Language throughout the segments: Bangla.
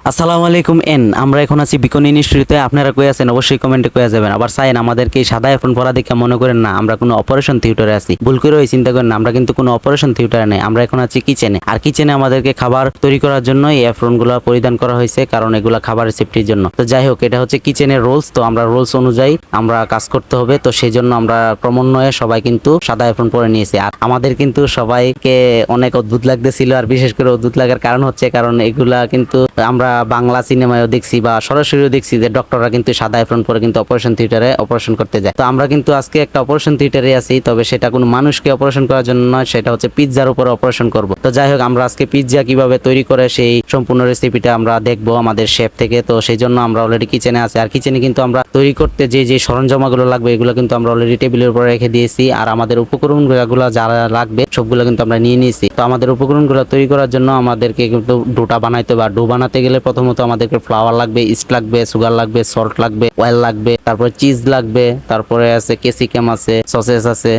আসসালামু আলাইকুম আমরা এখন আছি বিকন ইনস্টিটিউটে। আপনারা কই আছেন অবশ্যই কমেন্টে কয়ে যাবেন। আবার চাইন আমাদেরকে এই সাদা এফোন পড়া দেখে মনে করেন না আমরা কোনো অপারেশন থিয়েটারে আছি, ভুল করে ওই চিন্তা করেন না, আমরা কিন্তু কোনো অপারেশন থিয়েটারে নেই। আমরা এখন আছি কিচেনে, আর কিচেনে আমাদেরকে খাবার তৈরি করার জন্য এই এফ্রনগুলো পরিধান করা হয়েছে, কারণ এগুলা খাবারের সেফটির জন্য। তো যাই হোক, এটা হচ্ছে কিচেনের রুলস, তো আমরা রুলস অনুযায়ী আমরা কাজ করতে হবে। তো সেই জন্য আমরা ক্রমান্বয়ে সবাই কিন্তু সাদা এফ্রন পরে নিয়েছি। আর আমাদের কিন্তু সবাইকে অনেক অদ্ভুত লাগতেছিল, আর বিশেষ করে অদ্ভুত লাগার কারণ হচ্ছে কারণ এগুলা কিন্তু আমরা বাংলা সিনেমায়ও দেখছি বা সরাসরিও দেখছি যে ডক্টররা কিন্তু সাদা এপ্রন পরে কিন্তু অপারেশন থিয়েটারে অপারেশন করতে যায়। তো আমরা কিন্তু আজকে একটা অপারেশন থিয়েটারে আছি, তবে সেটা কোনো মানুষকে অপারেশন করার জন্য নয়, সেটা হচ্ছে পিৎজার উপরে অপারেশন করব। তো যাই হোক, আমরা আজকে পিৎজা কিভাবে তৈরি করে সেই সম্পূর্ণ রেসিপিটা আমরা দেখবো আমাদের শেফ থেকে। তো সেই জন্য আমরা অলরেডি কিচেনে আছি, আর কিচেনে কিন্তু আমরা তৈরি করতে যে সরঞ্জামগুলো লাগবে এগুলো কিন্তু আমরা অলরেডি টেবিলের উপরে রেখে দিয়েছি। আর আমাদের উপকরণগুলো যারা লাগবে সবগুলো কিন্তু আমরা নিয়ে নিয়েছি। তো আমাদের উপকরণগুলো তৈরি করার জন্য আমাদেরকে কিন্তু ডোটা বানাইতে বা ডো বানাতে গেলে প্রথমত আমাদেরকে ফ্লাওয়ার লাগবে, ইস্ট লাগবে, সুগার লাগবে, সল্ট লাগবে, অয়েল লাগবে, তারপরে চিজ লাগবে, তারপরে আছে ক্যাপসিকাম আছে, সসেস আছে।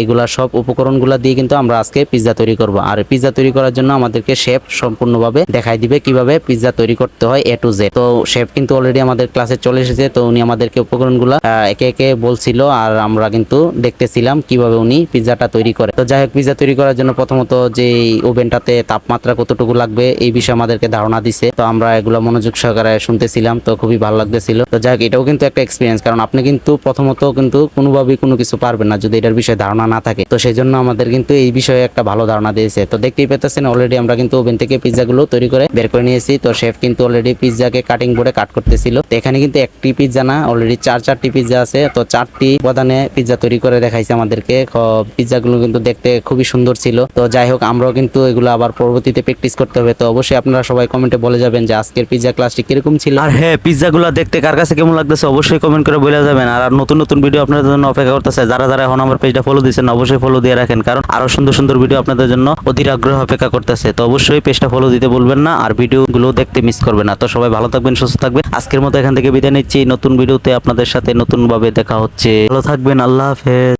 এগুলা সব উপকরণগুলো দিয়ে কিন্তু আমরা আজকে পিৎজা তৈরি করব। আর পিৎজা তৈরি করার জন্য আমাদেরকে শেফ সম্পূর্ণভাবে দেখাই দিবে কিভাবে পিৎজা তৈরি করতে হয় এ টু জেড। তো শেফ কিন্তু অলরেডি আমাদের ক্লাসে চলে এসেছে, তো উনি আমাদেরকে উপকরণগুলো একে একে বলছিল, আর আমরা কিন্তু দেখতেছিলাম কিভাবে উনি পিৎজাটা তৈরি করে। তো যাই হোক, পিৎজা তৈরি করার জন্য প্রথমত যে ওভেনটাতে তাপমাত্রা কতটুকু লাগবে এই বিষয়ে আমাদেরকে ধারণা দিছে। তো আমরা এগুলো মনোযোগ সহকারে শুনতেছিলাম, তো খুবই ভালো লাগতেছিল। তো যাই হোক, এটাও কিন্তু একটা এক্সপিরিয়েন্স, কারণ আপনি কিন্তু প্রথমত কিন্তু কোনোভাবেই কোনো কিছু পারবেন না যদি এটার বিষয়ে ধারণা না থাকে। তো সেই জন্য আমাদের কিন্তু এই বিষয়ে একটা ভালো ধারণা দিয়েছে। তো দেখতেই পেতেছেন অলরেডি আমরা কিন্তু ওভেন থেকে পিৎজাগুলো তৈরি করে বের করে নিয়েছি। তো শেফ কিন্তু অলরেডি পিৎজাকে কাটিং বোর্ডে কাট করতেছিল। তো এখানে কিন্তু একটি পিৎজা না, অলরেডি চারটি পিৎজা আছে। তো 4টি উপাদানে পিৎজা তৈরি করে দেখাইছে আমাদেরকে। পিৎজাগুলো কিন্তু দেখতে খুবই সুন্দর ছিল। তো যাই হোক, আমরাও কিন্তু এগুলো আবার পরবর্তীতে প্র্যাকটিস করতে হবে। তো অবশ্যই আপনারা সবাই কমেন্টে বলে যাবেন যে আজকের পিৎজা ক্লাসটি কিরকম ছিল। আর হ্যাঁ, পিৎজাগুলো দেখতে কার কাছে কেমন লাগতেছে অবশ্যই কমেন্ট করে বলে যাবেন। আর নতুন নতুন ভিডিও আপনাদের জন্য অপেক্ষা করতেছে। যারা যারা এখন আমার পেজটা ফলো দিচ্ছেন অবশ্যই ফলো দিয়ে রাখেন, কারণ আরো সুন্দর সুন্দর ভিডিও আপনাদের জন্য অধীর আগ্রহ অপেক্ষা করতেছে। তো অবশ্যই পেজটা ফলো দিতে ভুলবেন না, আর ভিডিওগুলো দেখতে মিস করবেন না। তো সবাই ভালো থাকবেন, সুস্থ থাকবেন। আজকের মতো এখান থেকে বিদায় নিচ্ছি। নতুন ভিডিওতে আপনাদের সাথে নতুন ভাবে দেখা হচ্ছে। ভালো থাকবেন, আল্লাহ হাফেজ।